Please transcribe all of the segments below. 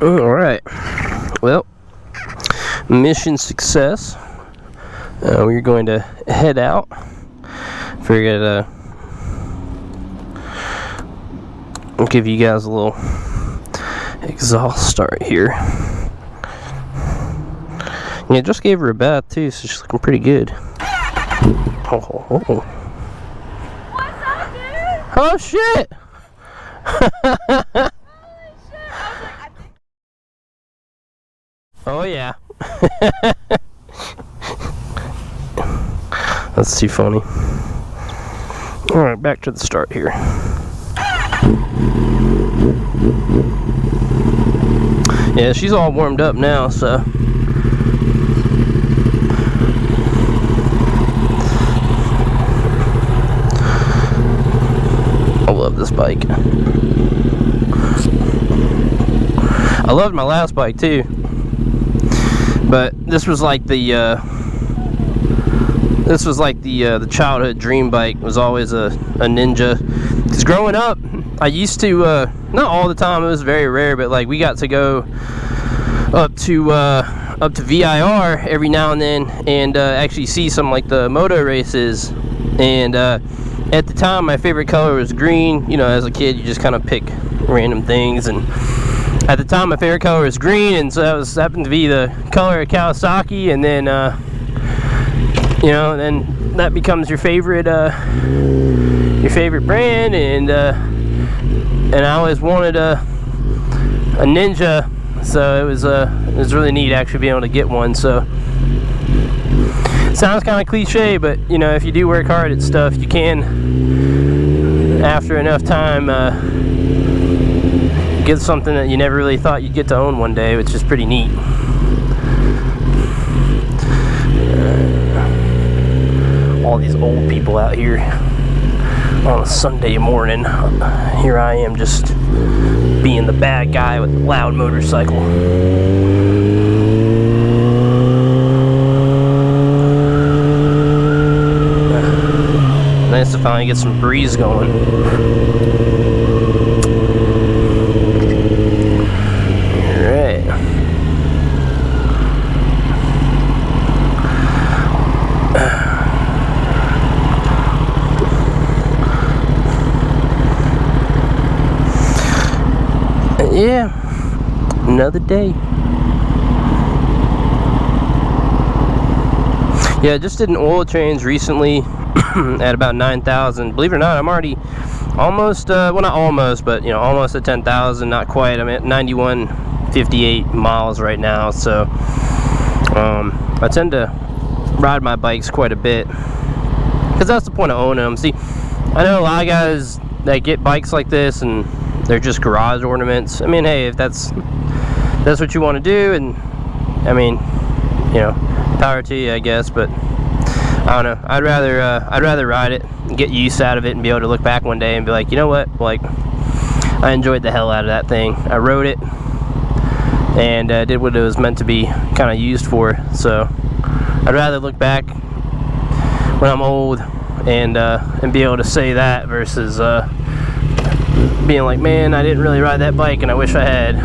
Alright, well, mission success. We're going to head out. Figured I'll give you guys a little exhaust start here. Yeah, just gave her a bath too, so she's looking pretty good. Oh. What's up, dude? Oh shit! Oh yeah. That's too funny. Alright, back to the start here. Yeah, she's all warmed up now, so. I love this bike. I loved my last bike too. But this was like the childhood dream bike. It was always a Ninja. Because growing up, I used to not all the time. It was very rare, but like we got to go up to VIR every now and then and actually see some like the Moto races. And at the time, my favorite color was green. You know, as a kid, you just kind of pick random things and. At the time, my favorite color was green, and so that happened to be the color of Kawasaki. And then, you know, then that becomes your favorite brand. And I always wanted a Ninja, so it was really neat actually being able to get one. So it sounds kind of cliche, but you know, if you do work hard at stuff, you can, after enough time, get something that you never really thought you'd get to own one day, which is pretty neat. All these old people out here on a Sunday morning. Here I am just being the bad guy with the loud motorcycle. Nice to finally get some breeze going. Yeah, another day. Yeah, I just did an oil change recently at about 9,000. Believe it or not, I'm already almost, well not almost, but you know, almost at 10,000, not quite. I'm at 9158 miles right now, so I tend to ride my bikes quite a bit because that's the point of owning them. See, I know a lot of guys that get bikes like this and they're just garage ornaments. I mean, hey, if that's what you want to do, and I mean, you know, power to you, I guess. But I don't know. I'd rather ride it and get use out of it and be able to look back one day and be like, you know what? Like, I enjoyed the hell out of that thing. I rode it and did what it was meant to be kind of used for. So I'd rather look back when I'm old and be able to say that versus being like, man, I didn't really ride that bike and I wish I had.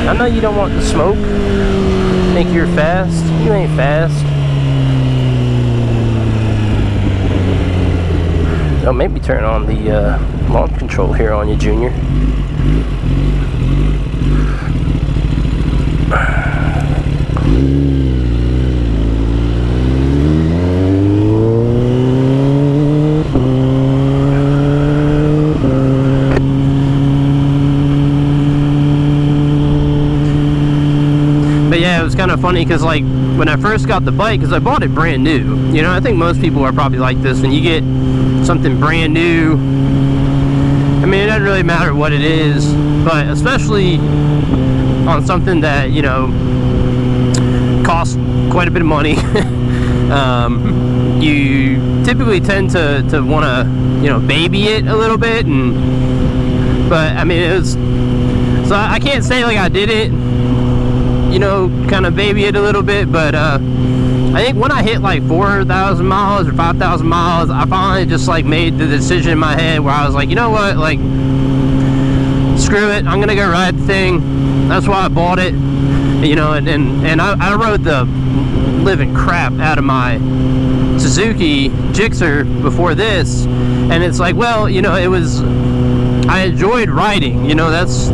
I know you don't want the smoke. Think you're fast? You ain't fast. Oh, maybe turn on the launch control here on you, Junior. Kind of funny because like when I first got the bike, because I bought it brand new, you know, I think most people are probably like this. When you get something brand new, I mean, it doesn't really matter what it is, but especially on something that, you know, costs quite a bit of money, you typically tend to want to, you know, baby it a little bit. And but I mean, it was, so I can't say like I did it, you know, kind of baby it a little bit, but I think when I hit like 4,000 miles or 5,000 miles, I finally just like made the decision in my head where I was like, you know what, like, screw it, I'm gonna go ride the thing. That's why I bought it, you know. And I rode the living crap out of my Suzuki Gixxer before this, and it's like, well, you know, I enjoyed riding, you know, that's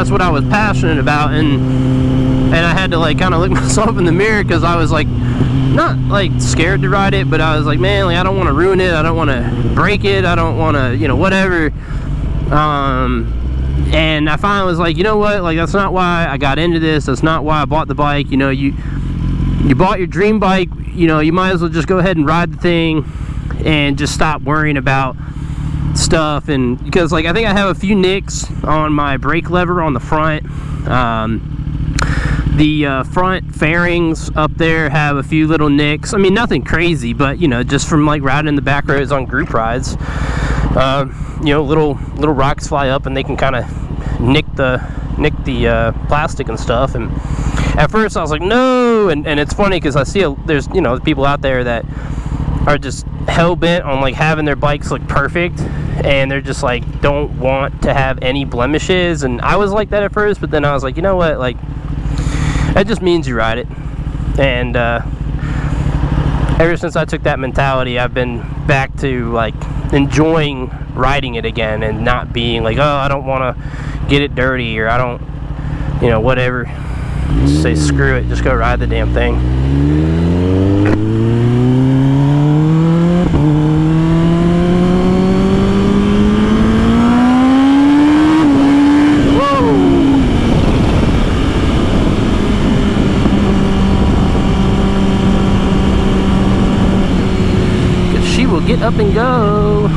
what I was passionate about, and I had to like kind of look myself in the mirror, because I was like not like scared to ride it, but I was like, man, like, I don't want to ruin it, I don't want to break it, I don't want to, you know, whatever. And I finally was like, you know what, like, that's not why I got into this, that's not why I bought the bike. You know, you bought your dream bike, you know, you might as well just go ahead and ride the thing and just stop worrying about stuff. And because, like, I think I have a few nicks on my brake lever on the front. The front fairings up there have a few little nicks. I mean, nothing crazy, but, you know, just from like riding the back roads on group rides. You know, little rocks fly up and they can kind of nick the plastic and stuff. And at first I was like, no. And it's funny because I see there's, you know, people out there that are just hell-bent on like having their bikes look perfect, and they're just like don't want to have any blemishes. And I was like that at first, but then I was like, you know what, like, that just means you ride it. And ever since I took that mentality, I've been back to like enjoying riding it again, and not being like, oh, I don't want to get it dirty, or I don't, you know, whatever. Just say screw it, just go ride the damn thing. Get up and go.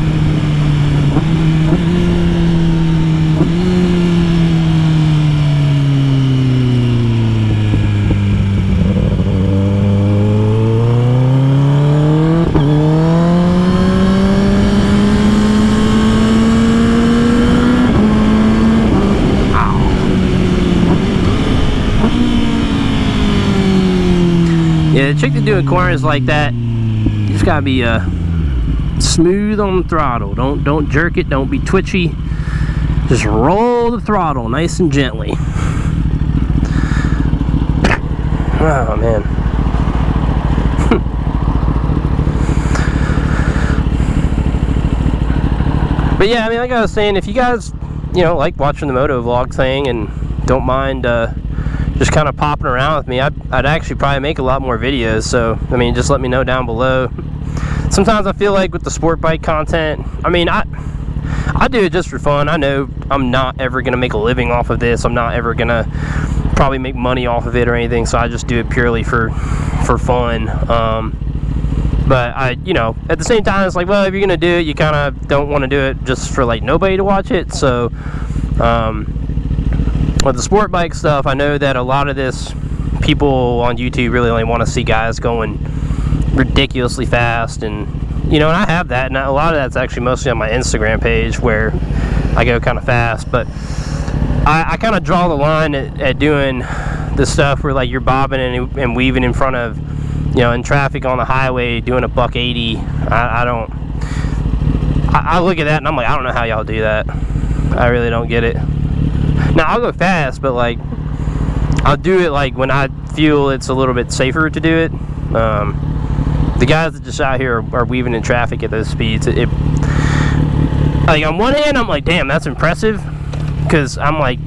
Yeah, the trick to doing corners like that, you just gotta be smooth on the throttle. Don't jerk it, don't be twitchy, just roll the throttle nice and gently. Oh man. But yeah, I mean, like I was saying, if you guys, you know, like watching the Moto vlog thing and don't mind just kind of popping around with me, I'd actually probably make a lot more videos. So I mean, just let me know down below. Sometimes I feel like with the sport bike content, I mean, I do it just for fun. I know I'm not ever going to make a living off of this. I'm not ever going to probably make money off of it or anything, so I just do it purely for fun. But you know, at the same time, it's like, well, if you're going to do it, you kind of don't want to do it just for like nobody to watch it. So with the sport bike stuff, I know that a lot of this, people on YouTube really only want to see guys going ridiculously fast, and you know, and I have that, and a lot of that's actually mostly on my Instagram page where I go kind of fast. But I kind of draw the line at doing the stuff where like you're bobbing and weaving in front of, you know, in traffic on the highway doing a $180. I look at that and I'm like, I don't know how y'all do that. I really don't get it. Now I'll go fast, but like I'll do it like when I feel it's a little bit safer to do it. The guys that just out here are weaving in traffic at those speeds, like on one hand I'm like, damn, that's impressive, because I'm like,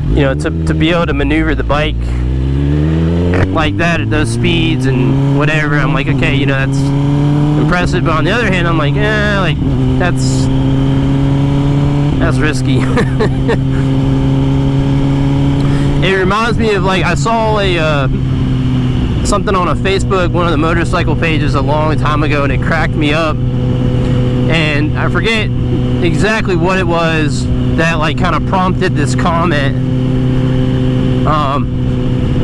you know, to be able to maneuver the bike like that at those speeds and whatever, I'm like, okay, you know, that's impressive. But on the other hand, I'm like, like that's risky. It reminds me of, like, I saw something on a Facebook, one of the motorcycle pages a long time ago, and it cracked me up. And I forget exactly what it was that like kind of prompted this comment.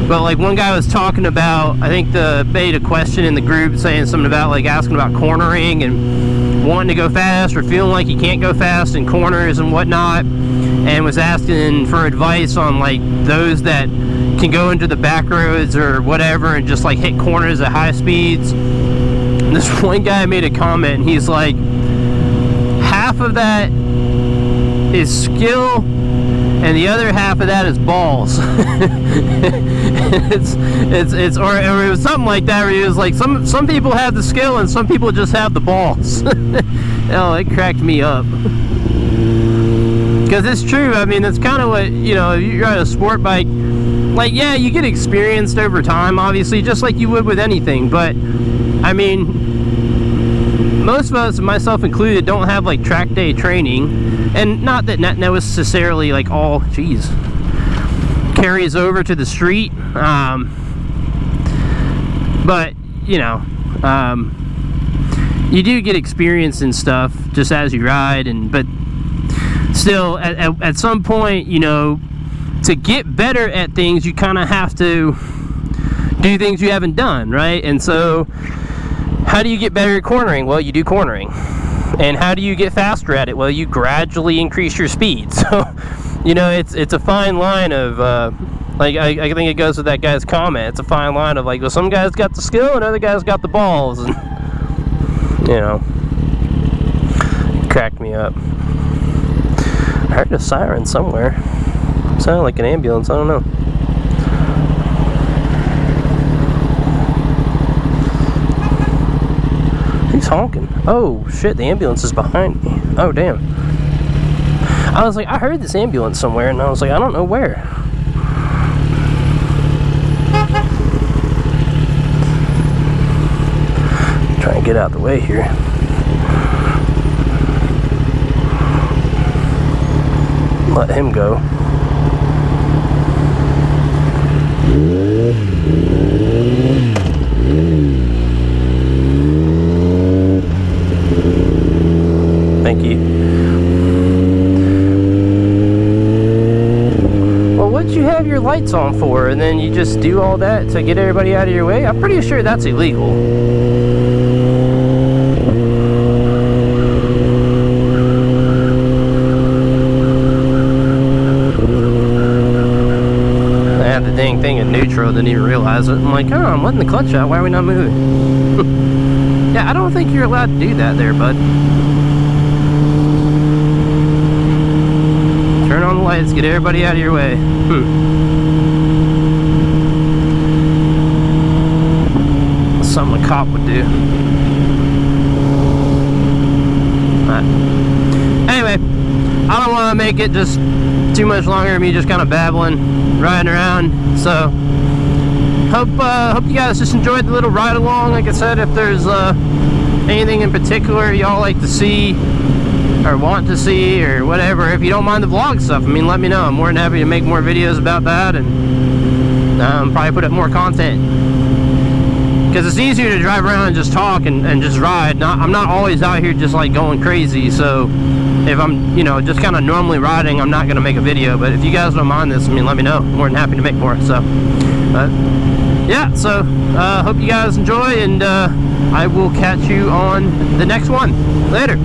But like one guy was talking about, I think made a question in the group saying something about like asking about cornering and wanting to go fast or feeling like you can't go fast in corners and whatnot, and was asking for advice on like those that can go into the back roads or whatever and just like hit corners at high speeds. And this one guy made a comment, and he's like, half of that is skill and the other half of that is balls. Or it was something like that, where he was like, some people have the skill and some people just have the balls. Oh, it cracked me up. Because it's true. I mean, that's kind of what, you know, if you ride a sport bike, like, yeah, you get experienced over time, obviously, just like you would with anything. But I mean, most of us, myself included, don't have like track day training, and not that necessarily like all carries over to the street, but you know, you do get experience in stuff just as you ride, but still at some point, you know, to get better at things, you kind of have to do things you haven't done, right? And so how do you get better at cornering? Well, you do cornering. And how do you get faster at it? Well, you gradually increase your speed. So, you know, it's a fine line of, like, I think it goes with that guy's comment. It's a fine line of, like, well, some guys got the skill and other guys got the balls. And, you know, it cracked me up. I heard a siren somewhere. It sounded like an ambulance. I don't know. Who's honking? Oh shit, the ambulance is behind me. Oh damn. I was like, I heard this ambulance somewhere, and I was like, I don't know where. Try and get out of the way here. Let him go. Thank you. Well, what'd you have your lights on for, and then you just do all that to get everybody out of your way? I'm pretty sure that's illegal. I had the dang thing in neutral, didn't even realize it. I'm like, oh, I'm letting the clutch out. Why are we not moving? Yeah, I don't think you're allowed to do that there, bud. Turn on the lights, get everybody out of your way. Something a cop would do. Right. Anyway, I don't want to make it just too much longer of me just kind of babbling, riding around. So, hope you guys just enjoyed the little ride along. Like I said, if there's anything in particular y'all like to see or want to see or whatever, if you don't mind the vlog stuff, I mean, let me know. I'm more than happy to make more videos about that, and probably put up more content, because it's easier to drive around and just talk and just ride. I'm not always out here just like going crazy, so if I'm, you know, just kind of normally riding, I'm not going to make a video. But if you guys don't mind this, I mean, let me know. I'm more than happy to make more. So yeah, so hope you guys enjoy, and I will catch you on the next one. Later.